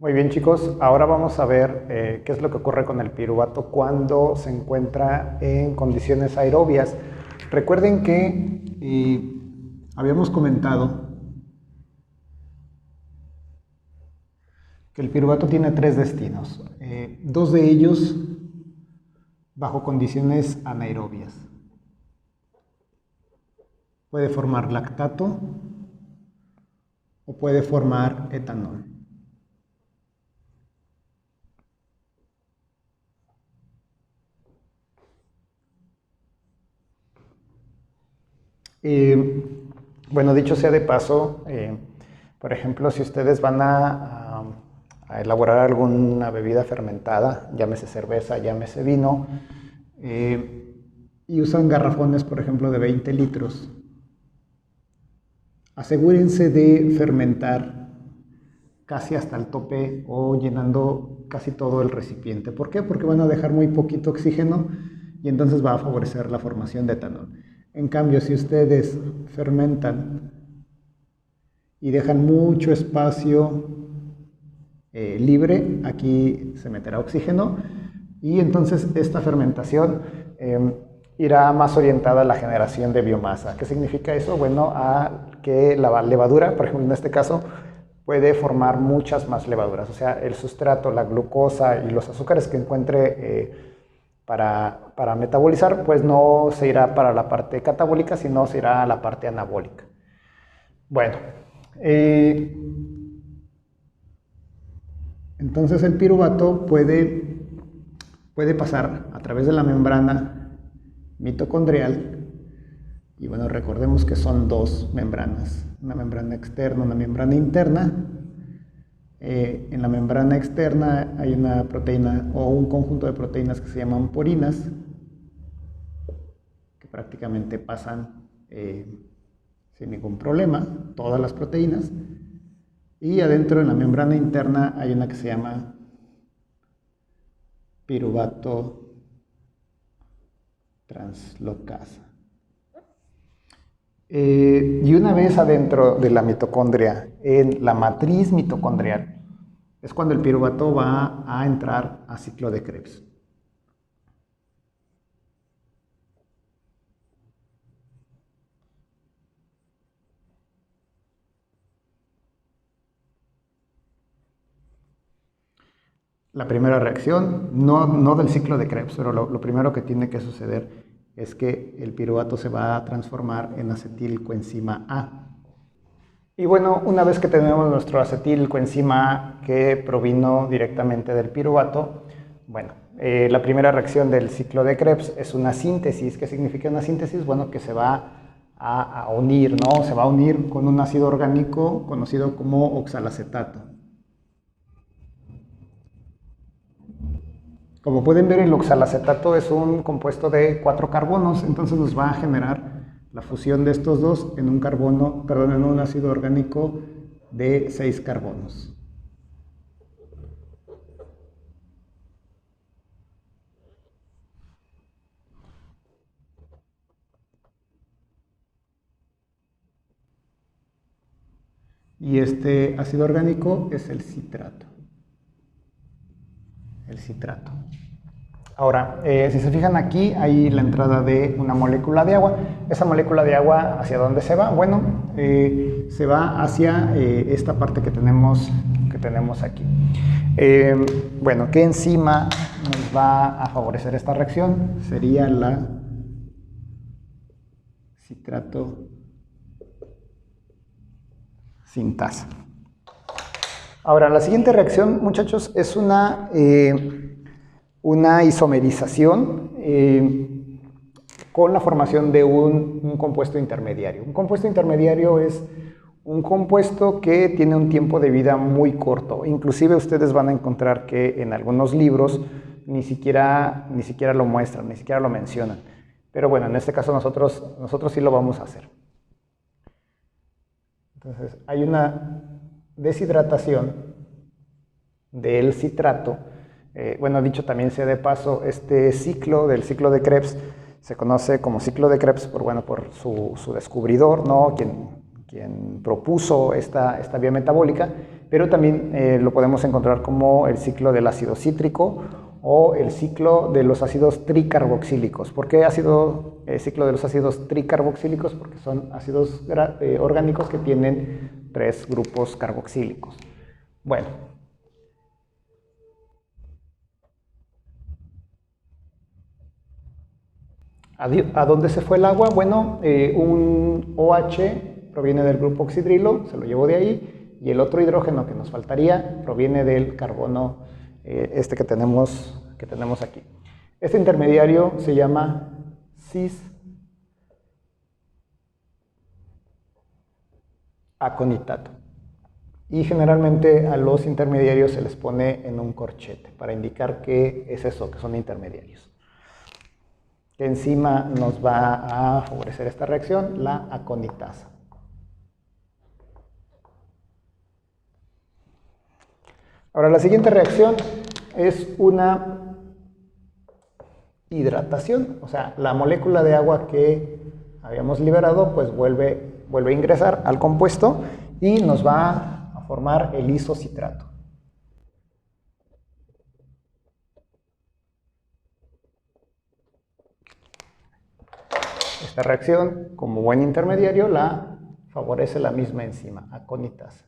Muy bien, chicos, ahora vamos a ver qué es lo que ocurre con el piruvato cuando se encuentra en condiciones aerobias. Recuerden que habíamos comentado que el piruvato tiene tres destinos, dos de ellos bajo condiciones anaerobias. Puede formar lactato o puede formar etanol. Bueno, dicho sea de paso, por ejemplo, si ustedes van a elaborar alguna bebida fermentada, llámese cerveza, llámese vino, y usan garrafones, por ejemplo, de 20 litros, asegúrense de fermentar casi hasta el tope o llenando casi todo el recipiente. ¿Por qué? Porque van a dejar muy poquito oxígeno y entonces va a favorecer la formación de etanol. En cambio, si ustedes fermentan y dejan mucho espacio libre, aquí se meterá oxígeno y entonces esta fermentación irá más orientada a la generación de biomasa. ¿Qué significa eso? Bueno, a que la levadura, por ejemplo en este caso, puede formar muchas más levaduras, o sea, el sustrato, la glucosa y los azúcares que encuentre para metabolizar, pues no se irá para la parte catabólica, sino se irá a la parte anabólica. Bueno, entonces el piruvato puede pasar a través de la membrana mitocondrial. Y bueno, recordemos que son dos membranas, una membrana externa, una membrana interna. En la membrana externa hay una proteína o un conjunto de proteínas que se llaman porinas, que prácticamente pasan sin ningún problema, todas las proteínas. Y adentro en la membrana interna hay una que se llama piruvato translocasa. Y una vez adentro de la mitocondria, en la matriz mitocondrial, es cuando el piruvato va a entrar a ciclo de Krebs. La primera reacción, no del ciclo de Krebs, pero lo primero que tiene que suceder es que el piruvato se va a transformar en acetilcoenzima A. Y bueno, una vez que tenemos nuestro acetilcoenzima A que provino directamente del piruvato, bueno, la primera reacción del ciclo de Krebs es una síntesis. ¿Qué significa una síntesis? Bueno, que se va a unir, ¿no? Se va a unir con un ácido orgánico conocido como oxalacetato. Como pueden ver, el oxalacetato es un compuesto de 4 carbonos, entonces nos va a generar la fusión de estos dos en un carbono, perdón, en un ácido orgánico de 6 carbonos. Y este ácido orgánico es el citrato. Ahora, si se fijan aquí, hay la entrada de una molécula de agua. Esa molécula de agua, ¿hacia dónde se va? Bueno, se va hacia esta parte que tenemos aquí. Bueno, ¿qué enzima nos va a favorecer esta reacción? Sería la citrato sintasa. Ahora, la siguiente reacción, muchachos, es una isomerización con la formación de un compuesto intermediario. Un compuesto intermediario es un compuesto que tiene un tiempo de vida muy corto. Inclusive ustedes van a encontrar que en algunos libros ni siquiera lo muestran, ni siquiera lo mencionan. Pero bueno, en este caso nosotros sí lo vamos a hacer. Entonces, hay una deshidratación del citrato. Bueno, dicho también sea de paso, este ciclo del ciclo de Krebs se conoce como ciclo de Krebs por su descubridor, ¿no? Quien propuso esta vía metabólica, pero también lo podemos encontrar como el ciclo del ácido cítrico o el ciclo de los ácidos tricarboxílicos. ¿Por qué ciclo de los ácidos tricarboxílicos? Porque son ácidos orgánicos que tienen 3 grupos carboxílicos. Bueno. ¿A dónde se fue el agua? Bueno, un OH proviene del grupo oxidrilo, se lo llevo de ahí, y el otro hidrógeno que nos faltaría proviene del carbono que tenemos aquí. Este intermediario se llama cis-aconitato. Y generalmente a los intermediarios se les pone en un corchete para indicar que es eso, que son intermediarios. ¿Qué enzima nos va a favorecer esta reacción? La aconitasa. Ahora, la siguiente reacción es una hidratación, o sea, la molécula de agua que habíamos liberado pues vuelve a ingresar al compuesto y nos va a formar el isocitrato. Esta reacción, como buen intermediario, la favorece la misma enzima, aconitasa.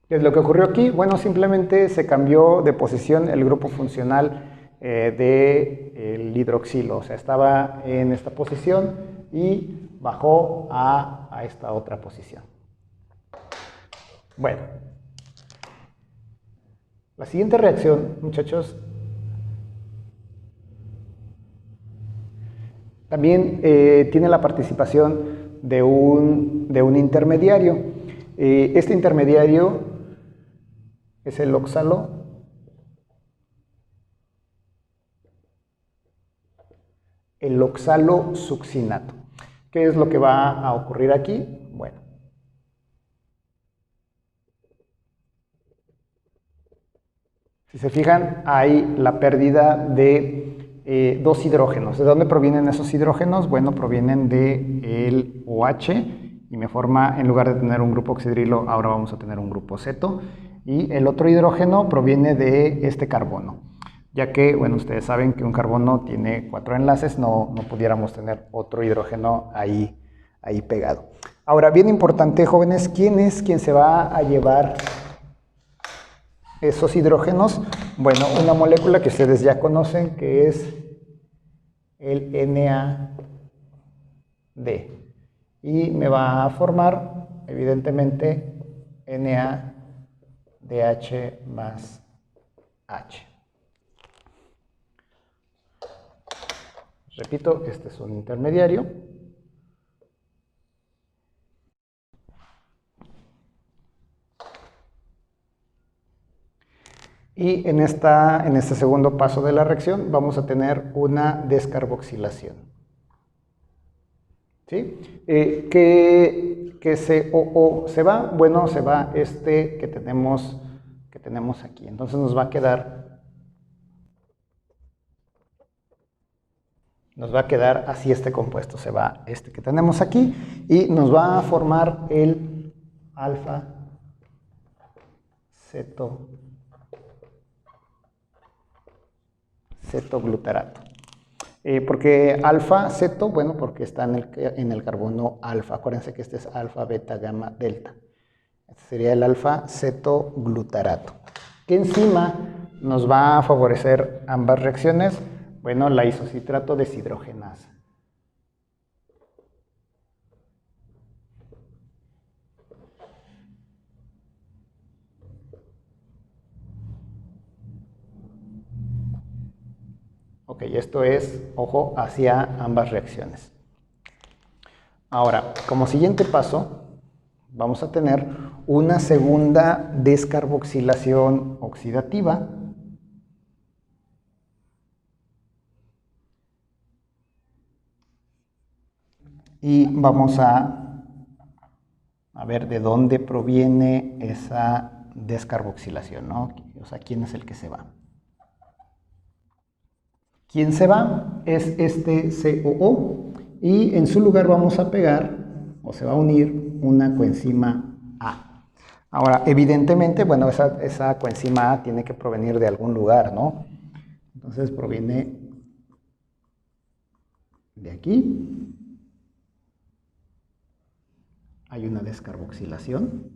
¿Qué es lo que ocurrió aquí? Bueno, simplemente se cambió de posición el grupo funcional del hidroxilo. O sea, estaba en esta posición y bajó a esta otra posición. Bueno. La siguiente reacción, muchachos, también tiene la participación de un intermediario. Este intermediario es el oxalosuccinato. ¿Qué es lo que va a ocurrir aquí? Bueno, si se fijan, hay la pérdida de 2 hidrógenos. ¿De dónde provienen esos hidrógenos? Bueno, provienen del OH y me forma, en lugar de tener un grupo oxidrilo, ahora vamos a tener un grupo ceto. Y el otro hidrógeno proviene de este carbono, ya que, bueno, ustedes saben que un carbono tiene 4 enlaces, no pudiéramos tener otro hidrógeno ahí pegado. Ahora, bien importante, jóvenes, ¿quién es quien se va a llevar esos hidrógenos? Bueno, una molécula que ustedes ya conocen, que es el NAD. Y me va a formar, evidentemente, NADH más H. Repito, este es un intermediario. Y en este segundo paso de la reacción vamos a tener una descarboxilación. ¿Sí? ¿Qué se va? Bueno, se va este que tenemos aquí. Entonces nos va a quedar así este compuesto. Se va este que tenemos aquí y nos va a formar el alfa-cetoglutarato. ¿Por qué alfa-ceto? Bueno, porque está en el carbono alfa. Acuérdense que este es alfa, beta, gamma, delta. Este sería el alfa-cetoglutarato. ¿Qué enzima nos va a favorecer ambas reacciones? Bueno, la isocitrato deshidrogenasa. Ok, esto es, ojo, hacia ambas reacciones. Ahora, como siguiente paso, vamos a tener una segunda descarboxilación oxidativa. Y vamos a ver de dónde proviene esa descarboxilación, ¿no? O sea, ¿quién es el que se va? ¿Quién se va? Es este COO y en su lugar vamos a pegar, o se va a unir, una coenzima A. Ahora, evidentemente, bueno, esa coenzima A tiene que provenir de algún lugar, ¿no? Entonces proviene de aquí. Hay una descarboxilación.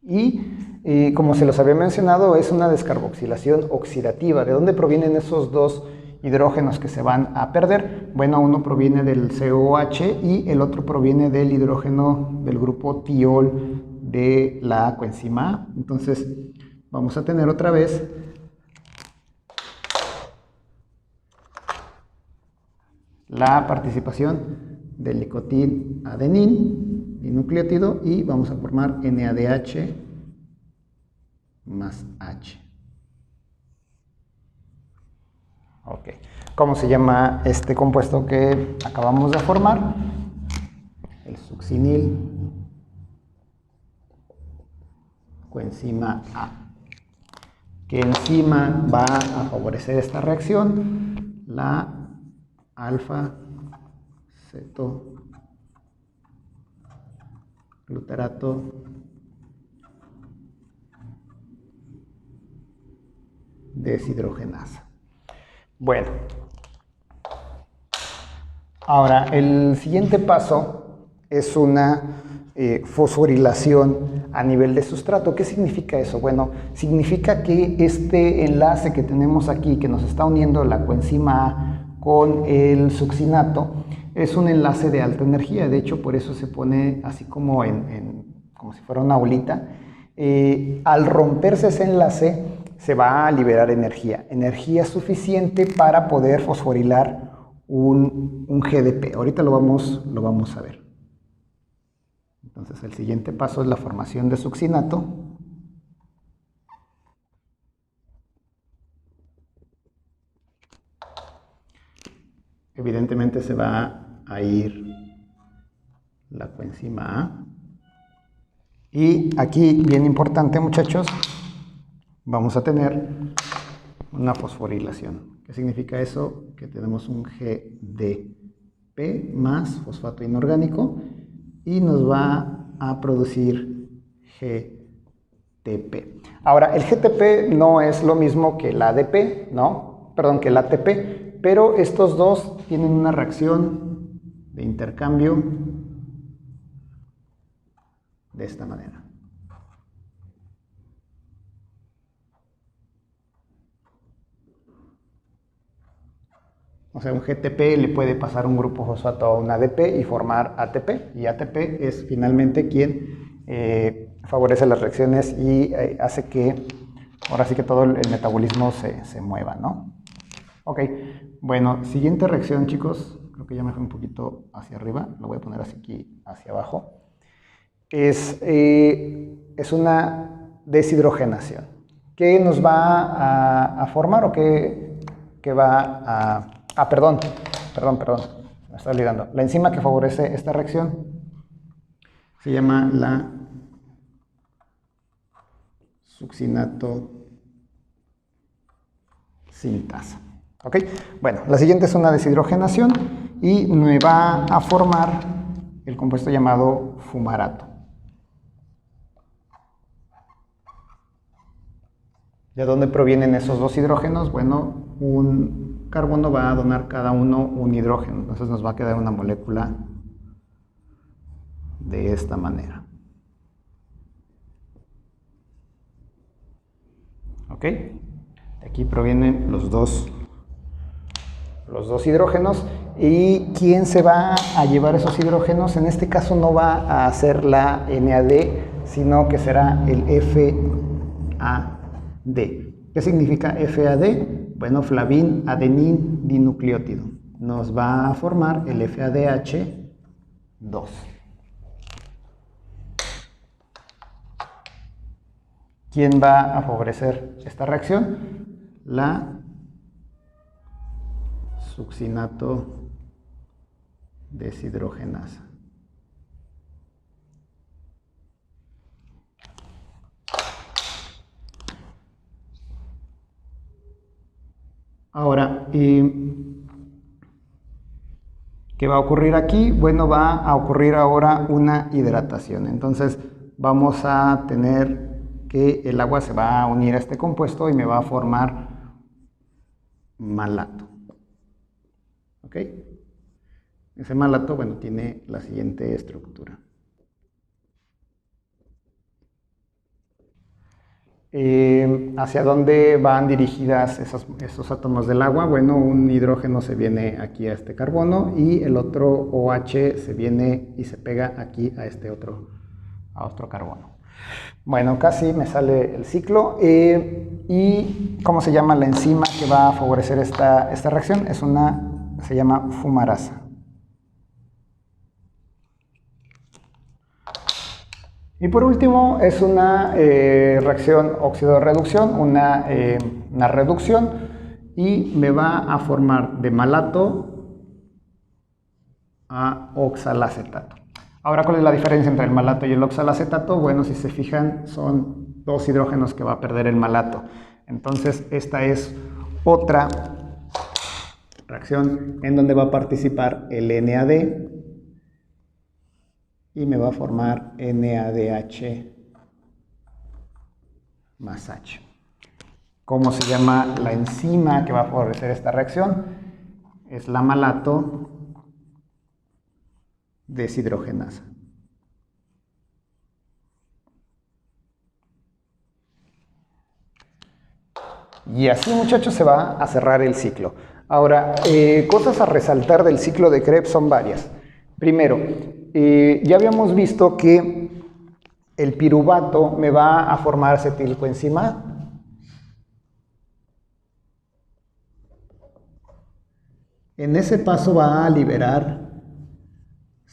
Y como se los había mencionado, es una descarboxilación oxidativa. ¿De dónde provienen esos dos hidrógenos que se van a perder? Bueno, uno proviene del COH y el otro proviene del hidrógeno del grupo tiol de la coenzima A. Entonces, vamos a tener otra vez la participación del nicotin-adenín, dinucleótido, y vamos a formar NADH más H. Ok. ¿Cómo se llama este compuesto que acabamos de formar? El succinil coenzima A. ¿Qué enzima va a favorecer esta reacción? La alfa-cetoglutarato deshidrogenasa. Bueno, ahora el siguiente paso es una fosforilación a nivel de sustrato. ¿Qué significa eso? Bueno, significa que este enlace que tenemos aquí, que nos está uniendo la coenzima A con el succinato, es un enlace de alta energía. De hecho, por eso se pone así como como si fuera una bolita. Al romperse ese enlace, se va a liberar energía suficiente para poder fosforilar un GDP. Ahorita lo vamos a ver. Entonces, el siguiente paso es la formación de succinato. Evidentemente se va a ir la coenzima A. Y aquí, bien importante, muchachos, vamos a tener una fosforilación. ¿Qué significa eso? Que tenemos un GDP más fosfato inorgánico y nos va a producir GTP. Ahora, el GTP no es lo mismo que el ADP, ¿no? Perdón, que el ATP, pero estos dos tienen una reacción de intercambio de esta manera. O sea, un GTP le puede pasar un grupo fosfato a un ADP y formar ATP. Y ATP es finalmente quien favorece las reacciones y hace que, ahora sí que todo el metabolismo se mueva, ¿no? Ok, bueno, siguiente reacción, chicos. Creo que ya me fui un poquito hacia arriba. Lo voy a poner así aquí hacia abajo. Es una deshidrogenación. ¿Qué nos va a formar o qué va a... Ah, perdón, me estoy olvidando. La enzima que favorece esta reacción se llama la succinato sintasa. ¿Ok? Bueno, la siguiente es una deshidrogenación y me va a formar el compuesto llamado fumarato. ¿De dónde provienen esos dos hidrógenos? Bueno, un carbono va a donar cada uno un hidrógeno, entonces nos va a quedar una molécula de esta manera. ¿Ok? De aquí provienen los dos hidrógenos. ¿Y quién se va a llevar esos hidrógenos? En este caso no va a ser la NAD, sino que será el FAD. ¿Qué significa FAD? Bueno, flavín adenín dinucleótido. Nos va a formar el FADH2. ¿Quién va a favorecer esta reacción? La succinato deshidrogenasa. Ahora, ¿qué ¿Qué va a ocurrir aquí? Bueno, va a ocurrir ahora una hidratación. Entonces vamos a tener que el agua se va a unir a este compuesto y me va a formar malato. ¿Ok? Ese malato, bueno, tiene la siguiente estructura. ¿Hacia dónde van dirigidas esos átomos del agua? Bueno, un hidrógeno se viene aquí a este carbono y el otro OH se viene y se pega aquí a este otro carbono. Bueno, casi me sale el ciclo. ¿Y cómo se llama la enzima que va a favorecer esta reacción? Se llama fumarasa. Y por último es una reacción óxido-reducción, una reducción, y me va a formar de malato a oxalacetato. Ahora, ¿cuál es la diferencia entre el malato y el oxalacetato? Bueno, si se fijan, son dos hidrógenos que va a perder el malato. Entonces, esta es otra reacción en donde va a participar el NAD y me va a formar NADH más H. ¿Cómo se llama la enzima que va a favorecer esta reacción? Es la malato deshidrogenasa. Y así, muchachos, se va a cerrar el ciclo. Ahora, cosas a resaltar del ciclo de Krebs son varias. Primero, ya habíamos visto que el piruvato me va a formar acetilcoenzima A. En ese paso va a liberar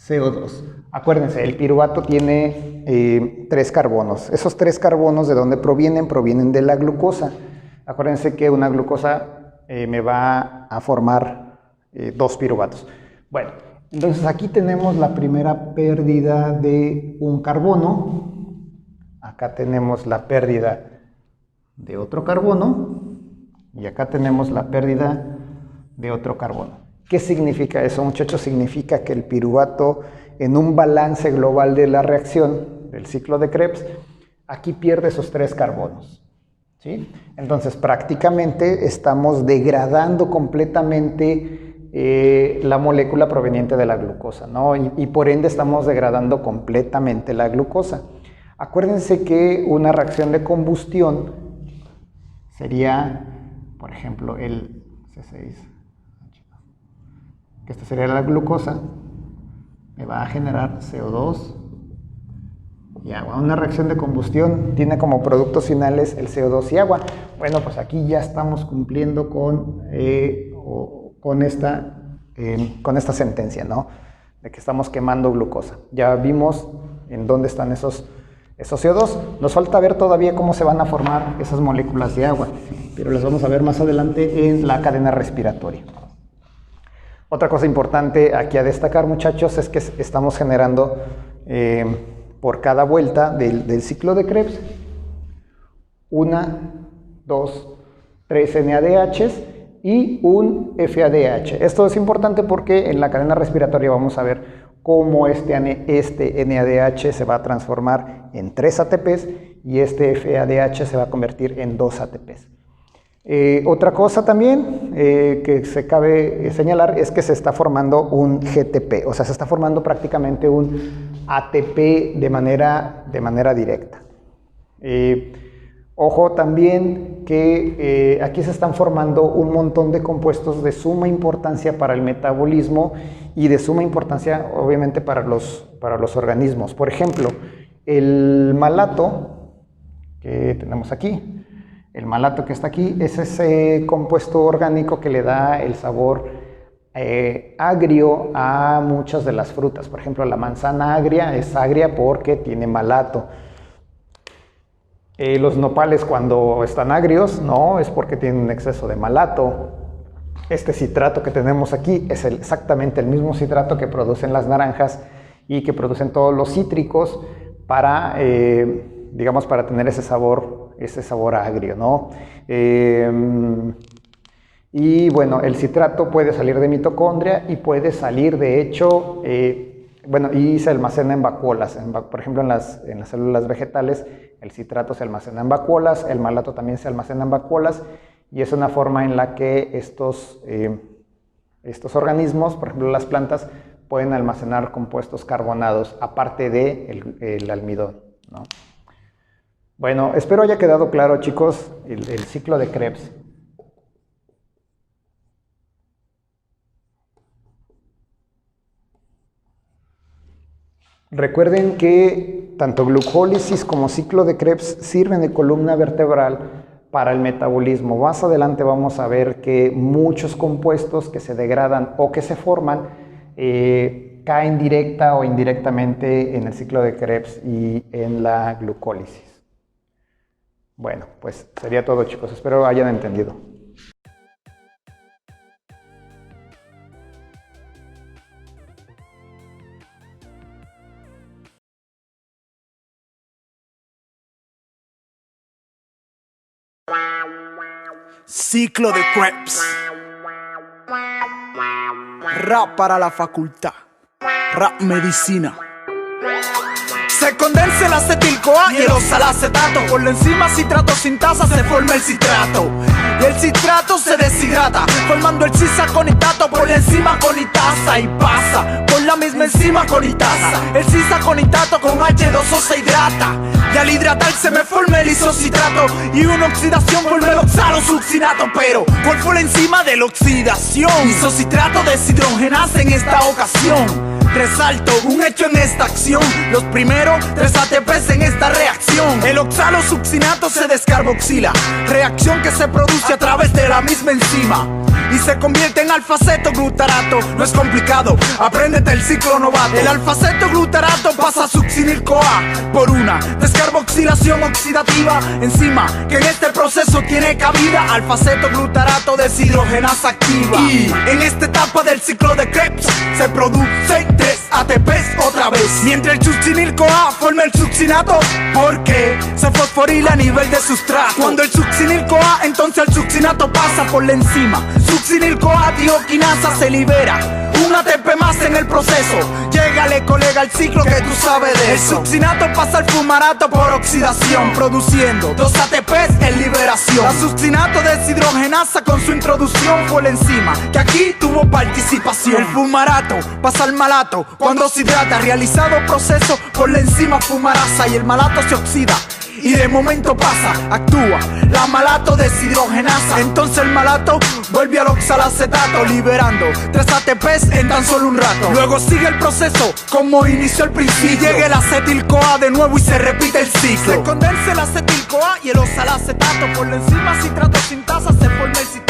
CO2. Acuérdense, el piruvato tiene 3 carbonos. Esos 3 carbonos, ¿de dónde provienen? Provienen de la glucosa. Acuérdense que una glucosa me va a formar 2 piruvatos. Bueno, entonces aquí tenemos la primera pérdida de un carbono. Acá tenemos la pérdida de otro carbono. Y acá tenemos la pérdida de otro carbono. ¿Qué significa eso, muchachos? Significa que el piruvato, en un balance global de la reacción del ciclo de Krebs, aquí pierde esos 3 carbonos. ¿Sí? Entonces, prácticamente estamos degradando completamente la molécula proveniente de la glucosa, ¿no? Y por ende estamos degradando completamente la glucosa. Acuérdense que una reacción de combustión sería, por ejemplo, el C6, que esta sería la glucosa, me va a generar CO2 y agua. Una reacción de combustión tiene como productos finales el CO2 y agua. Bueno, pues aquí ya estamos cumpliendo con esta sentencia, ¿no? De que estamos quemando glucosa. Ya vimos en dónde están esos CO2. Nos falta ver todavía cómo se van a formar esas moléculas de agua, pero las vamos a ver más adelante en la cadena respiratoria. Otra cosa importante aquí a destacar, muchachos, es que estamos generando por cada vuelta del ciclo de Krebs 1, 2, 3 NADHs y un FADH. Esto es importante porque en la cadena respiratoria vamos a ver cómo este NADH se va a transformar en 3 ATPs y este FADH se va a convertir en 2 ATPs. Otra cosa también que se cabe señalar es que se está formando un GTP, o sea, se está formando prácticamente un ATP de manera directa. Ojo también que aquí se están formando un montón de compuestos de suma importancia para el metabolismo y de suma importancia obviamente para los organismos. Por ejemplo, el malato que tenemos aquí, el malato que está aquí, es ese compuesto orgánico que le da el sabor agrio a muchas de las frutas. Por ejemplo, la manzana agria es agria porque tiene malato. Los nopales, cuando están agrios, no, es porque tienen un exceso de malato. Este citrato que tenemos aquí es exactamente el mismo citrato que producen las naranjas y que producen todos los cítricos para, digamos, para tener ese sabor agrio, ¿no? Y bueno, el citrato puede salir de mitocondria y puede salir, de hecho, y se almacena en vacuolas. Por ejemplo, en las células vegetales, el citrato se almacena en vacuolas, el malato también se almacena en vacuolas, y es una forma en la que estos organismos, por ejemplo las plantas, pueden almacenar compuestos carbonados, aparte del almidón, ¿no? Bueno, espero haya quedado claro, chicos, el ciclo de Krebs. Recuerden que tanto glucólisis como ciclo de Krebs sirven de columna vertebral para el metabolismo. Más adelante vamos a ver que muchos compuestos que se degradan o que se forman caen directa o indirectamente en el ciclo de Krebs y en la glucólisis. Bueno, pues sería todo, chicos. Espero hayan entendido. Ciclo de Krebs. Rap para la facultad. Rap medicina. Se condensa el acetil-CoA y el oxalacetato. Por la enzima citrato sintasa se forma el citrato. Y el citrato se deshidrata, formando el cisaconitato por la enzima conitasa. Y pasa por la misma enzima conitasa. El cisaconitato con H2O se hidrata. Y al hidratarse me forma el isocitrato. Y una oxidación forma el oxalosuccinato. Pero, ¿cuál fue la enzima de la oxidación? Isocitrato deshidrogenasa en esta ocasión. Resalto un hecho en esta acción: los primeros 3 ATPs en esta reacción. El oxalosuccinato se descarboxila, reacción que se produce a través de la misma enzima y se convierte en alfa-cetoglutarato. No es complicado, apréndete el ciclo novato. El alfa-cetoglutarato pasa a succinil-CoA por una descarboxilación oxidativa, enzima que en este proceso tiene cabida. Alfa-cetoglutarato deshidrogenasa activa. Y en esta etapa del ciclo de Krebs se producen 3 ATPs otra vez, mientras el succinil-CoA forma el succinato porque se fosforila a nivel de sustrato. Cuando el succinil-CoA, entonces el succinato pasa por la enzima succinil-CoA dioquinasa, se libera un ATP más en el proceso. Llégale, colega, al ciclo que tú sabes de eso. El succinato pasa al fumarato por oxidación, produciendo 2 ATPs en liberación. La succinato deshidrogenasa con su introducción fue la enzima que aquí tuvo participación. El fumarato pasa al malato cuando se hidrata, realizado proceso por la enzima fumarasa, y el malato se oxida y de momento pasa, actúa la malato deshidrogenasa. Entonces el malato vuelve al oxalacetato, liberando 3 ATPs en tan solo un rato. Luego sigue el proceso como inició el principio, y llega el acetil-CoA de nuevo y se repite el ciclo. Se condensa el acetil-CoA y el oxalacetato. Por la enzima citrato sintasa se forma el citrato.